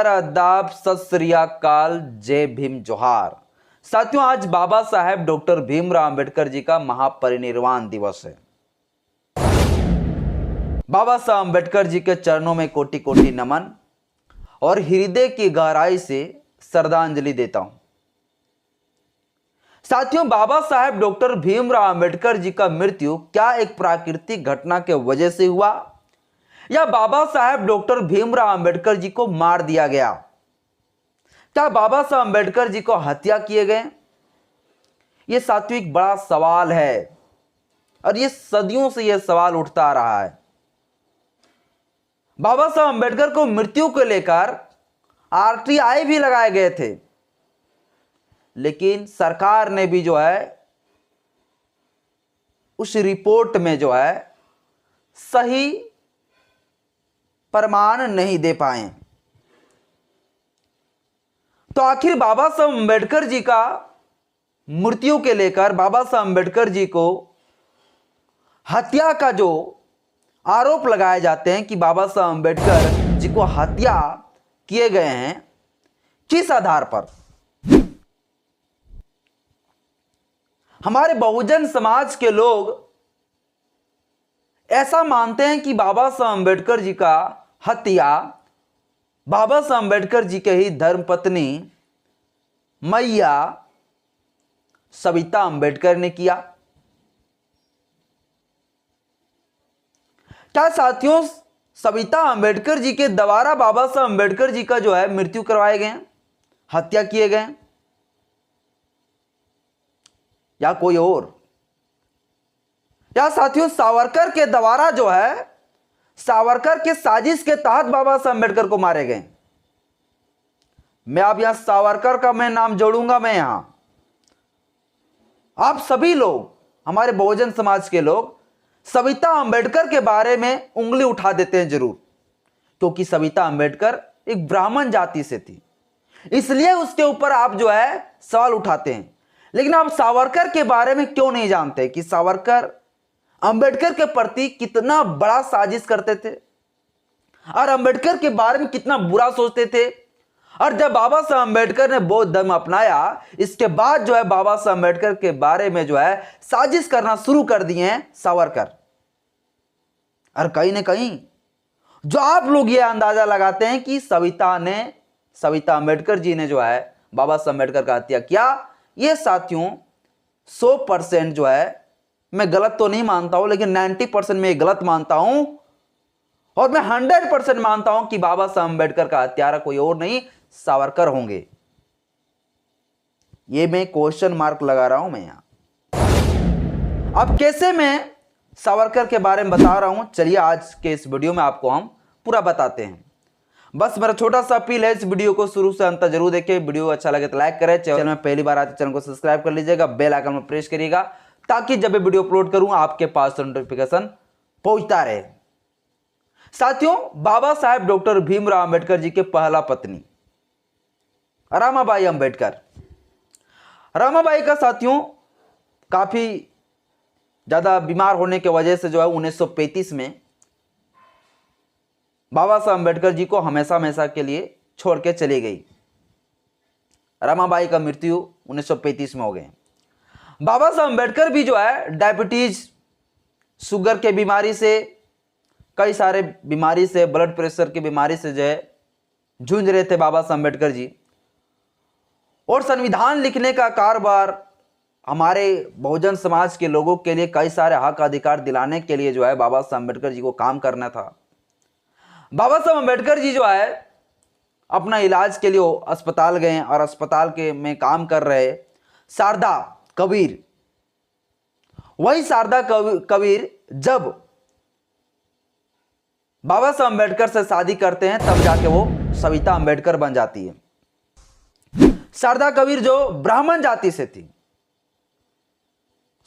आदाब, सत श्री अकाल, जय भीम, जोहार। साथियों, आज बाबा साहेब डॉक्टर भीमराव अंबेडकर जी का महापरिनिर्वाण दिवस है। बाबा साहब अंबेडकर जी के चरणों में कोटि कोटि नमन और हृदय की गहराई से श्रद्धांजलि देता हूं। साथियों, बाबा साहेब डॉक्टर भीमराव अंबेडकर जी का मृत्यु क्या एक प्राकृतिक घटना के वजह से हुआ या बाबा साहेब डॉक्टर भीमराव अंबेडकर जी को मार दिया गया? क्या बाबा साहेब अंबेडकर जी को हत्या किए गए? यह साथियों एक बड़ा सवाल है और यह सदियों से यह सवाल उठता आ रहा है। बाबा साहेब अंबेडकर को मृत्यु को लेकर आरटीआई भी लगाए गए थे, लेकिन सरकार ने भी जो है उस रिपोर्ट में जो है सही प्रमाण नहीं दे पाए। तो आखिर बाबा साहब अंबेडकर जी का मृत्यु के लेकर बाबा साहब अंबेडकर जी को हत्या का जो आरोप लगाए जाते हैं कि बाबा साहब अंबेडकर जी को हत्या किए गए हैं, किस आधार पर? हमारे बहुजन समाज के लोग ऐसा मानते हैं कि बाबा साहब अंबेडकर जी का हत्या बाबा साहब अंबेडकर जी के ही धर्मपत्नी मैया सविता अंबेडकर ने किया। क्या साथियों सविता अंबेडकर जी के द्वारा बाबा साहब अंबेडकर जी का जो है मृत्यु करवाए गए, हत्या किए गए, या कोई और? या साथियों सावरकर के द्वारा जो है सावरकर के साजिश के तहत बाबा साहब अंबेडकर को मारे गए? मैं अब यहां सावरकर का मैं नाम जोड़ूंगा। मैं यहां आप सभी लोग, हमारे बहुजन समाज के लोग सविता अंबेडकर के बारे में उंगली उठा देते हैं जरूर, क्योंकि सविता अंबेडकर एक ब्राह्मण जाति से थी, इसलिए उसके ऊपर आप जो है सवाल उठाते हैं। लेकिन आप सावरकर के बारे में क्यों नहीं जानते कि सावरकर अंबेडकर के प्रति कितना बड़ा साजिश करते थे और अंबेडकर के बारे में कितना बुरा सोचते थे। और जब बाबा साहब अंबेडकर ने बौद्ध धर्म अपनाया, इसके बाद जो है बाबा साहब अंबेडकर के बारे में जो है साजिश करना शुरू कर दिए हैं सावरकर। और कहीं ना कहीं जो आप लोग ये अंदाजा लगाते हैं कि सविता अंबेडकर जी ने जो है बाबा साहब अंबेडकर का हत्या किया, ये साथियों 100% जो है, मैं गलत तो नहीं मानता हूं, लेकिन 90% में गलत मानता हूं और मैं 100% मानता हूं कि बाबा साहब अंबेडकर का हत्यारा कोई और नहीं सावरकर होंगे। ये मैं क्वेश्चन मार्क लगा रहा हूं मैं यहां। अब कैसे मैं सावरकर के बारे में बता रहा हूं, चलिए आज के इस वीडियो में आपको हम पूरा बताते हैं। बस मेरा छोटा सा अपील है, इस वीडियो को शुरू से अंत तक जरूर देखें। वीडियो अच्छा लगे तो लाइक करें, चैनल में पहली बार आते चैनल को सब्सक्राइब कर लीजिएगा, बेल आइकन में प्रेस करिएगा ताकि जब भी वीडियो अपलोड करूं आपके पास नोटिफिकेशन पहुंचता रहे। साथियों, बाबा साहेब डॉक्टर भीमराव अंबेडकर जी के पहला पत्नी रमाबाई अंबेडकर। रमाबाई का साथियों काफी ज्यादा बीमार होने की वजह से जो है 1935 में बाबा साहब अंबेडकर जी को हमेशा हमेशा के लिए छोड़ के चली गई। रमाबाई का मृत्यु 1935 में हो गए। बाबा साहब अंबेडकर भी जो है डायबिटीज, शुगर के बीमारी से, कई सारे बीमारी से, ब्लड प्रेशर की बीमारी से जो है जूझ रहे थे बाबा साहब अंबेडकर जी। और संविधान लिखने का कारोबार हमारे बहुजन समाज के लोगों के लिए कई सारे हक अधिकार दिलाने के लिए जो है बाबा साहब अंबेडकर जी को काम करना था। बाबा साहब अंबेडकर जी जो है अपना इलाज के लिए अस्पताल गए और अस्पताल के में काम कर रहे शारदा कबीर, वही शारदा कबीर जब बाबा साहब अंबेडकर से शादी करते हैं तब जाके वो सविता अंबेडकर बन जाती है। शारदा कबीर जो ब्राह्मण जाति से थी,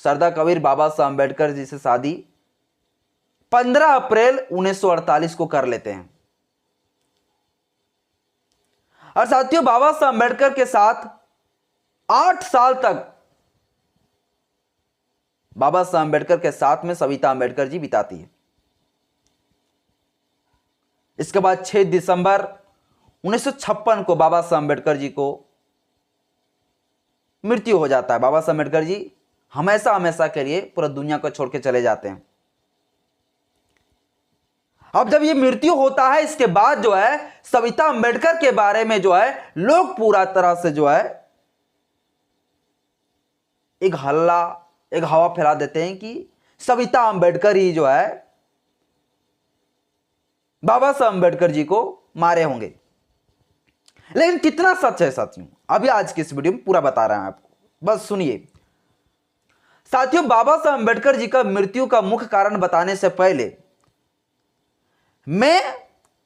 शारदा कबीर बाबा साहब अंबेडकर जी से शादी 15 अप्रैल 1948 को कर लेते हैं। और साथियों बाबा साहब अंबेडकर के साथ 8 साल तक बाबा साहब अंबेडकर के साथ में सविता अंबेडकर जी बिताती है। इसके बाद 6 दिसंबर 1956 को बाबा साहब अम्बेडकर जी को मृत्यु हो जाता है। बाबा साहब अम्बेडकर जी हमेशा हमेशा के लिए पूरा दुनिया को छोड़ के चले जाते हैं। अब जब ये मृत्यु होता है, इसके बाद जो है सविता अम्बेडकर के बारे में जो है लोग पूरा तरह से जो है एक हल्ला, एक हवा फैला देते हैं कि सविता अम्बेडकर ही जो है बाबा साहब अम्बेडकर जी को मारे होंगे। लेकिन कितना सच है साथियों, अभी आज की इस वीडियो में पूरा बता रहे हैं आपको, बस सुनिए। साथियों, बाबा साहब अम्बेडकर जी का मृत्यु का मुख्य कारण बताने से पहले मैं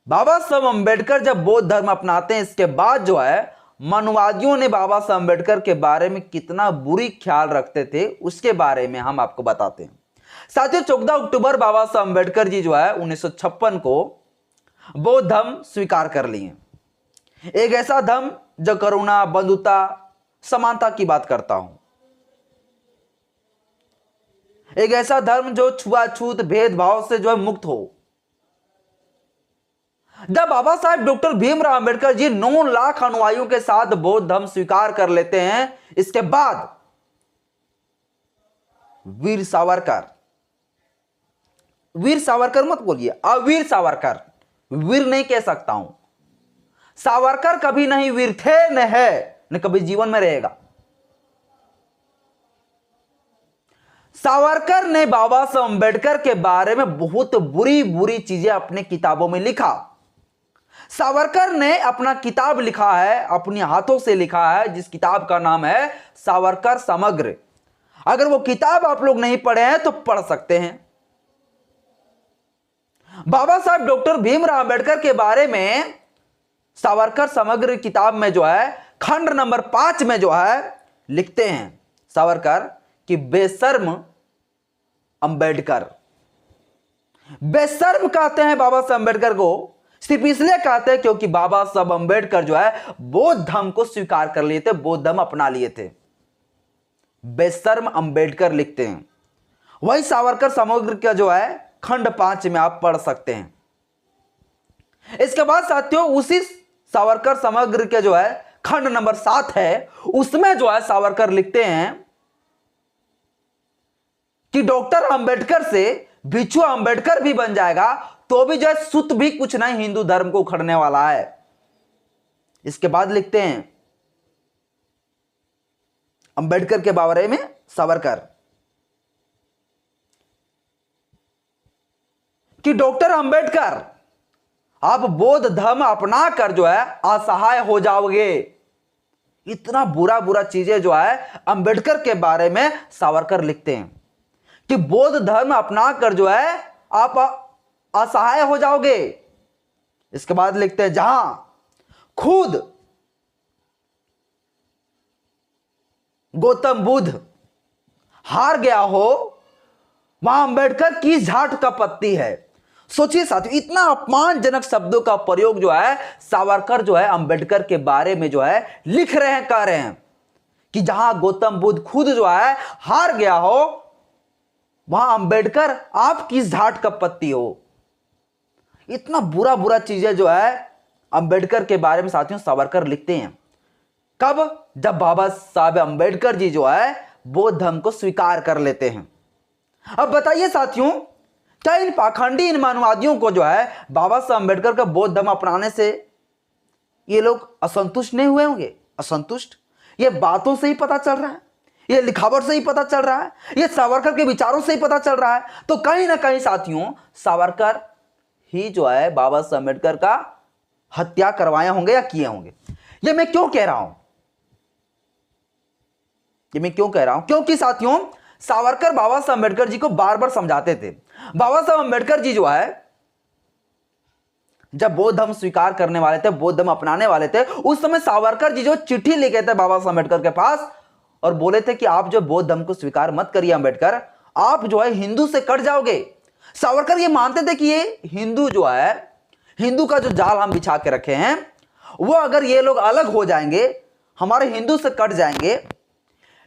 बाबा साहब अम्बेडकर जब बौद्ध धर्म अपनाते हैं, इसके बाद जो है मनवादियों ने बाबा साहब अम्बेडकर के बारे में कितना बुरी ख्याल रखते थे, उसके बारे में हम आपको बताते हैं। साथियों, 14 अक्टूबर बाबा साहब अम्बेडकर जी जो है 1956 को बौद्ध धर्म स्वीकार कर लिए। एक ऐसा धर्म जो करुणा, बंधुता, समानता की बात करता हूं, एक ऐसा धर्म जो छुआछूत भेदभाव से जो है मुक्त हो। जब बाबा साहब डॉक्टर भीमराव अंबेडकर जी 9 लाख अनुयायियों के साथ बौद्ध धर्म स्वीकार कर लेते हैं, इसके बाद वीर सावरकर, वीर सावरकर मत बोलिए, अवीर सावरकर, वीर नहीं कह सकता हूं, सावरकर कभी नहीं वीर थे, न है, न कभी जीवन में रहेगा। सावरकर ने बाबा साहब अम्बेडकर के बारे में बहुत बुरी बुरी चीजें अपने किताबों में लिखा। सावरकर ने अपना किताब लिखा है, अपने हाथों से लिखा है, जिस किताब का नाम है सावरकर समग्र। अगर वो किताब आप लोग नहीं पढ़े हैं तो पढ़ सकते हैं। बाबा साहब डॉक्टर भीमराव अंबेडकर के बारे में सावरकर समग्र किताब में जो है खंड नंबर 5 में जो है लिखते हैं सावरकर कि बेशर्म अंबेडकर। बेशर्म कहते हैं बाबा साहब अंबेडकर को सिर्फ इसलिए कहते हैं क्योंकि बाबा साहब अंबेडकर जो है बौद्ध धर्म को स्वीकार कर लिए थे, बौद्ध धर्म अपना लिए थे। बेशर्म अंबेडकर लिखते हैं। वही सावरकर समग्र का जो है खंड 5 में आप पढ़ सकते हैं। इसके बाद साथियों, उसी सावरकर समग्र के जो है खंड नंबर 7 है, उसमें जो है सावरकर लिखते हैं कि डॉक्टर अंबेडकर से भिक्षु अंबेडकर भी बन जाएगा तो भी जो है सुत भी कुछ नहीं हिंदू धर्म को उखड़ने वाला है। इसके बाद लिखते हैं अंबेडकर के बारे में सावरकर कि डॉक्टर अंबेडकर आप बौद्ध धर्म अपना कर जो है असहाय हो जाओगे। इतना बुरा बुरा चीजें जो है अंबेडकर के बारे में सावरकर लिखते हैं कि बौद्ध धर्म अपना कर जो है आप असहाय हो जाओगे। इसके बाद लिखते हैं जहां खुद गौतम बुद्ध हार गया हो वहां अंबेडकर की झाट का पत्ती है। सोचिए साथियों, इतना अपमानजनक शब्दों का प्रयोग जो है सावरकर जो है अंबेडकर के बारे में जो है लिख रहे हैं, कह रहे हैं कि जहां गौतम बुद्ध खुद जो है हार गया हो वहां अंबेडकर आपकी झाट का पत्ती हो। इतना बुरा बुरा चीजें जो है अंबेडकर के बारे में साथियों सावरकर लिखते हैं। कब? जब बाबा साहब अंबेडकर जी जो है बौद्ध धर्म को स्वीकार कर लेते हैं। अब बताइए साथियों, क्या इन पाखंडी, इन मानवादियों को जो है बाबा साहब अंबेडकर का बौद्ध धर्म अपनाने से ये लोग असंतुष्ट नहीं हुए होंगे? असंतुष्ट ये बातों से ही पता चल रहा है, ये लिखावट से ही पता चल रहा है, ये सावरकर के विचारों से ही पता चल रहा है। तो कहीं ना कहीं साथियों सावरकर ही जो है बाबा साहब अंबेडकर का हत्या करवाए होंगे या किए होंगे। ये मैं क्यों कह रहा हूं? क्योंकि साथियों सावरकर बाबा साहब अंबेडकर जी को बार बार समझाते थे। बाबा साहब अंबेडकर जी जो है जब बौद्ध धर्म स्वीकार करने वाले थे, बौद्ध धर्म अपनाने वाले थे, उस समय सावरकर जी जो चिट्ठी लिखे थे बाबा साहब अंबेडकर के पास और बोले थे कि आप जो बौद्ध धर्म को स्वीकार मत करिए अंबेडकर, आप जो है हिंदू से कट जाओगे। सावरकर ये मानते थे कि ये हिंदू जो है, हिंदू का जो जाल हम बिछा के रखे हैं, वो अगर ये लोग अलग हो जाएंगे, हमारे हिंदू से कट जाएंगे,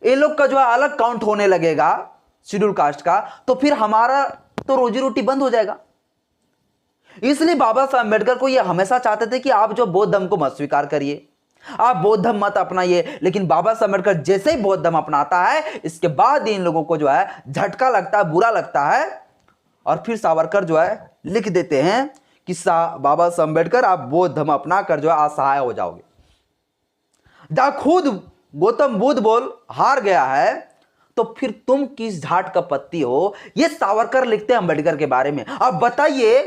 ये लोग का जो है अलग काउंट होने लगेगा शेड्यूल कास्ट का, तो फिर हमारा तो रोजी रोटी बंद हो जाएगा। इसलिए बाबा साहब अम्बेडकर को यह हमेशा चाहते थे कि आप जो बौद्ध धर्म को मत स्वीकार करिए, आप बौद्ध धर्म मत अपनाइए। लेकिन बाबा साहब अम्बेडकर जैसे ही बौद्ध धर्म अपनाता है, इसके बाद इन लोगों को जो है झटका लगता है, बुरा लगता है, और फिर सावरकर जो है लिख देते हैं कि बाबा साहब अम्बेडकर आप बौद्ध धर्म अपना कर जो है असहाय हो जाओगे। जहां खुद गौतम बुद्ध बोल हार गया है, तो फिर तुम किस झाट का पत्ती हो, यह सावरकर लिखते हैं अम्बेडकर के बारे में। अब बताइए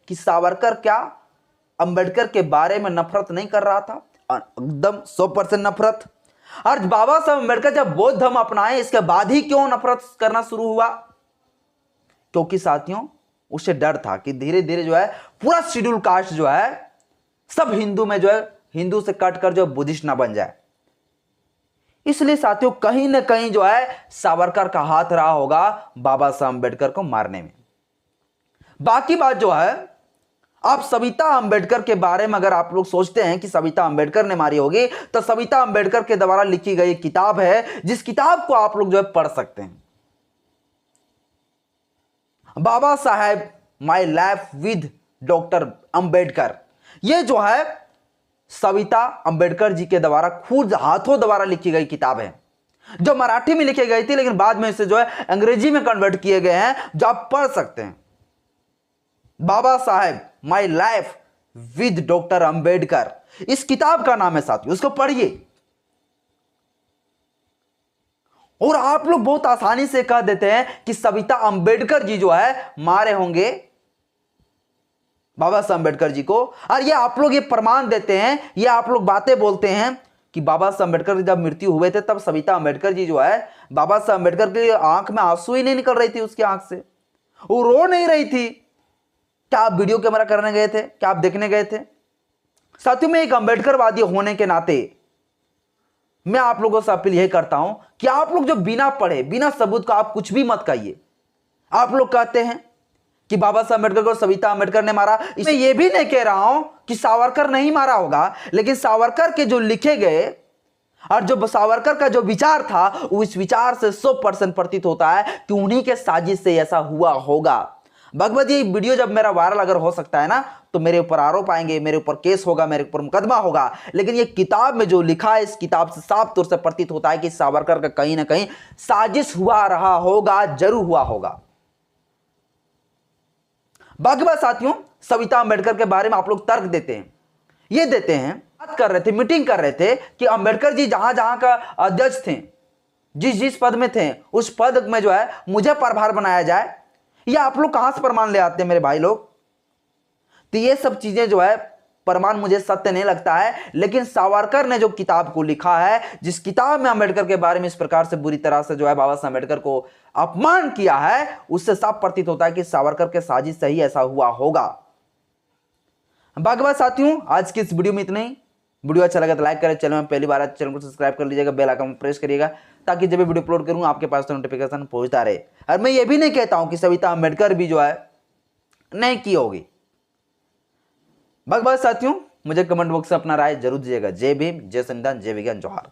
कि सावरकर क्या अम्बेडकर के बारे में नफरत नहीं कर रहा था? एकदम 100% नफरत। और बाबा साहब अम्बेडकर जब बौद्ध धर्म अपनाए, इसके बाद ही क्यों नफरत करना शुरू हुआ? क्योंकि साथियों, उसे डर था कि धीरे धीरे जो है पूरा शेड्यूल कास्ट जो है सब हिंदू में जो है हिंदू से कट कर जो बुद्धिस्ट ना बन जाए। इसलिए साथियों, कहीं ना कहीं जो है सावरकर का हाथ रहा होगा बाबा साहब अम्बेडकर को मारने में। बाकी बात जो है, आप सविता अम्बेडकर के बारे में अगर आप लोग सोचते हैं कि सविता अम्बेडकर ने मारी होगी, तो सविता अम्बेडकर के द्वारा लिखी गई किताब है, जिस किताब को आप लोग जो है पढ़ सकते हैं, Baba Saheb my life with doctor Ambedkar. यह जो है सविता अम्बेडकर जी के द्वारा खुद हाथों द्वारा लिखी गई किताब है, जो मराठी में लिखी गई थी, लेकिन बाद में इसे जो है अंग्रेजी में कन्वर्ट किए गए हैं, जो आप पढ़ सकते हैं। Baba Saheb my life with doctor Ambedkar, इस किताब का नाम है साथियों, उसको पढ़िए। और आप लोग बहुत आसानी से कह देते हैं कि सविता अम्बेडकर जी जो है मारे होंगे बाबा साहब अम्बेडकर जी को, और ये आप लोग ये प्रमाण देते हैं, ये आप लोग बातें बोलते हैं कि बाबा साहब अम्बेडकर जब मृत्यु हुए थे, तब सविता अम्बेडकर जी जो है, बाबा साहब अम्बेडकर की आंख में आंसू ही नहीं निकल रही थी उसकी आंख से, वो रो नहीं रही थी। क्या आप वीडियो कैमरा करने गए थे? क्या आप देखने गए थे? साथियों, मैं एक अम्बेडकरवादी होने के नाते मैं आप लोगों से अपील यह करता हूं कि आप लोग जो बिना पढ़े, बिना सबूत का आप कुछ भी मत कहिए। आप लोग कहते हैं कि बाबा साहब अम्बेडकर को सविता अम्बेडकर ने मारा, इसमें यह भी नहीं कह रहा हूं कि सावरकर नहीं मारा होगा, लेकिन सावरकर के जो लिखे गए और जो सावरकर का जो विचार था, उस विचार से 100% प्रतीत होता है कि उन्हीं के साजिश से ऐसा हुआ होगा। भगवत ये वीडियो जब मेरा वायरल अगर हो सकता है ना, तो मेरे ऊपर आरोप आएंगे, मेरे ऊपर केस होगा, मेरे ऊपर मुकदमा होगा, लेकिन ये किताब में जो लिखा है, इस किताब से साफ तौर से प्रतीत होता है कि सावरकर का कहीं ना कहीं साजिश हुआ रहा होगा, जरूर हुआ होगा। बाकी बात साथियों, सविता अम्बेडकर के बारे में आप लोग तर्क देते हैं, ये देते हैं, बात कर रहे थे, मीटिंग कर रहे थे कि अम्बेडकर जी जहां जहां का अध्यक्ष थे, जिस जिस पद में थे, उस पद में जो है मुझे प्रभार बनाया जाए। ये आप लोग कहां से प्रमाण ले आते हैं मेरे भाई लोग? तो ये सब चीजें जो है प्रमाण मुझे सत्य नहीं लगता है, लेकिन सावरकर ने जो किताब को लिखा है, जिस किताब में अम्बेडकर के बारे में इस प्रकार से बुरी तरह से जो है बाबा साहब अम्बेडकर को अपमान किया है, उससे साफ प्रतीत होता है कि सावरकर के साजिश से ही ऐसा हुआ होगा। बाकी बात साथियों, आज की इस वीडियो में इतना ही। वीडियो अच्छा लगा तो लाइक करें, चैनल में पहली बार आए चैनल को सब्सक्राइब कर लीजिएगा, बेल आइकन प्रेस करिएगा, ताकि जब भी वीडियो अपलोड करूंगा आपके पास तो नोटिफिकेशन पहुंचता रहे। और मैं ये भी नहीं कहता हूं कि सविता अम्बेडकर भी जो है नहीं की होगी। बाकी बात साथियों, मुझे कमेंट बॉक्स में अपना राय जरूर दीजिएगा। जय भीम, जय संविधान, जय विज्ञान, जोहार।